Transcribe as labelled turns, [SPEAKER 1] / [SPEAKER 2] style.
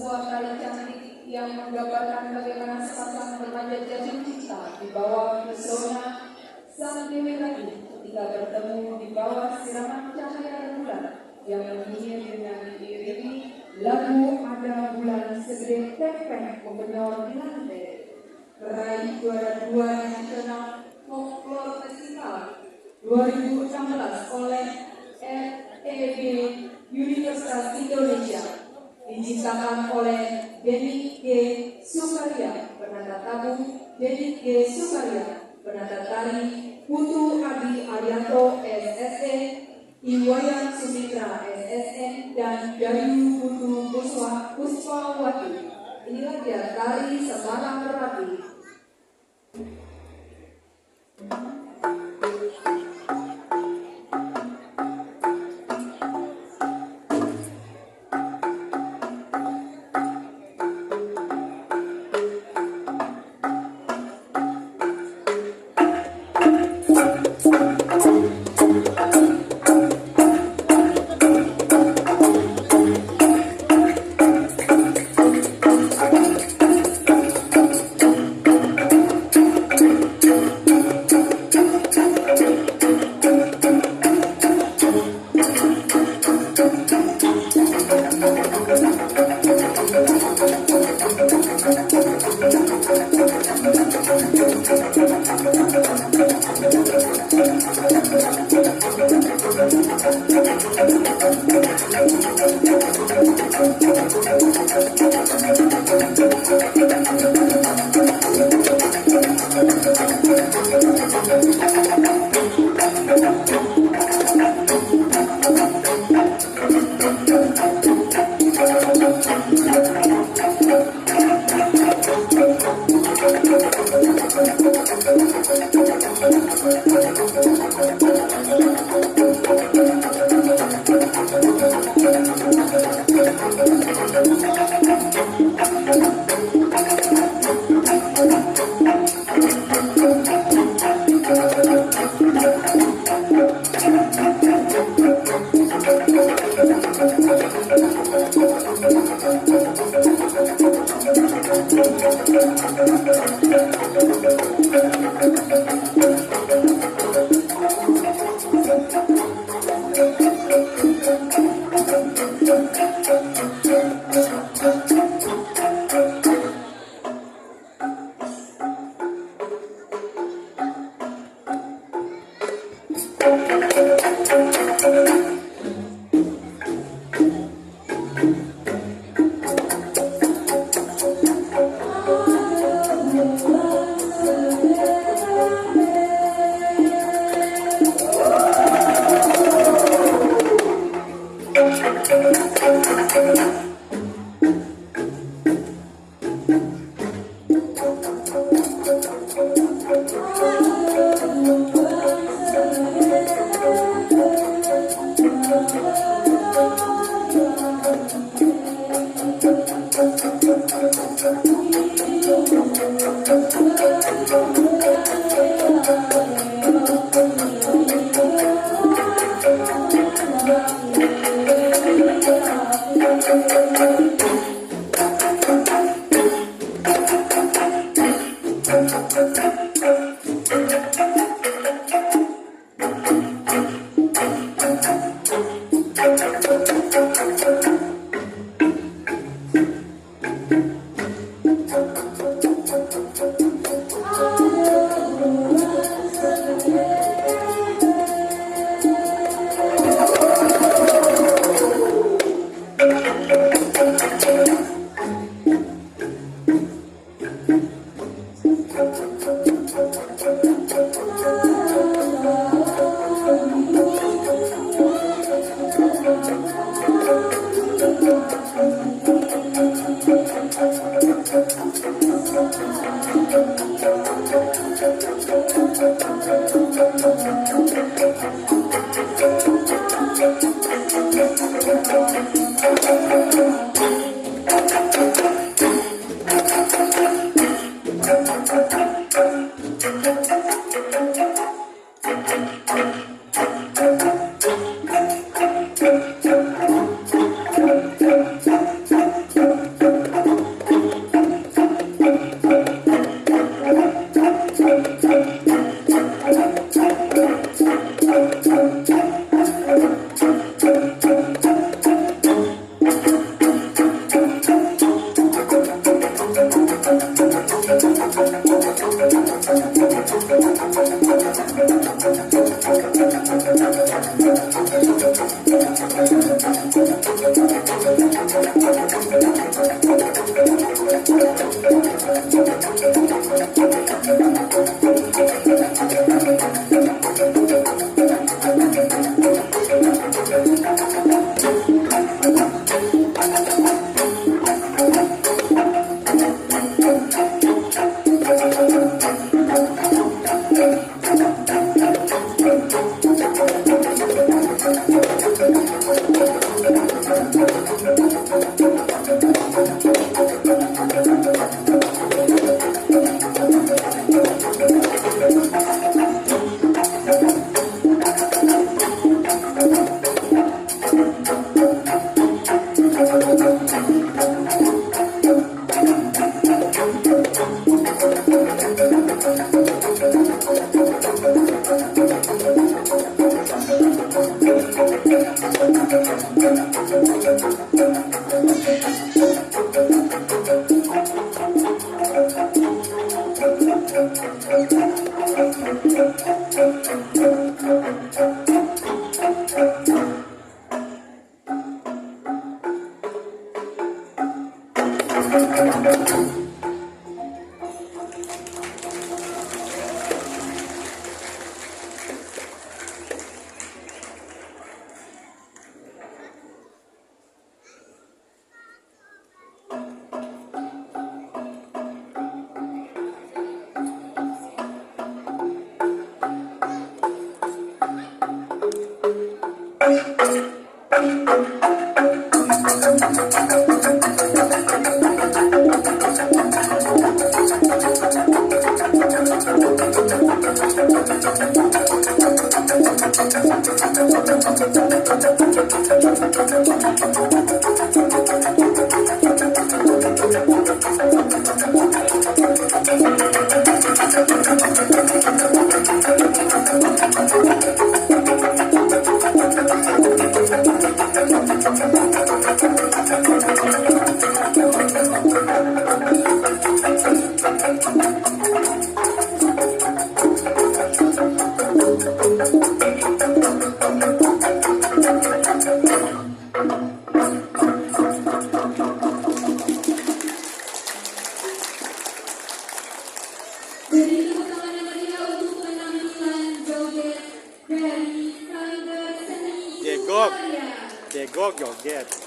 [SPEAKER 1] sebuah tari cantik yang menggambarkan bagaimana sepasang remaja jatuh cinta di bawah pesona sang dewi langit ketika bertemu di bawah siraman cahaya rembulan yang menyihir dengan diiringi lagu Ada Bulan Segede Tempeh Membenor di Lantai. Peraih juara 2 Nasional Folklore Festival 2016 oleh FEB Universitas Indonesia diciptakan oleh Denny G. Sukaria, penata tabung Denny G. Sukaria, penata tari Putu Adi Arianto SSC, Iwayan Sumitra SSN, dan Dayu Putu Puspawati. Inilah dia tari Semarang Merapi.
[SPEAKER 2] Beri tepuk tangan yang meriah untuk penampilan joget dari Tiger Seni
[SPEAKER 3] Jegok,
[SPEAKER 2] Italia.
[SPEAKER 3] jegok joget.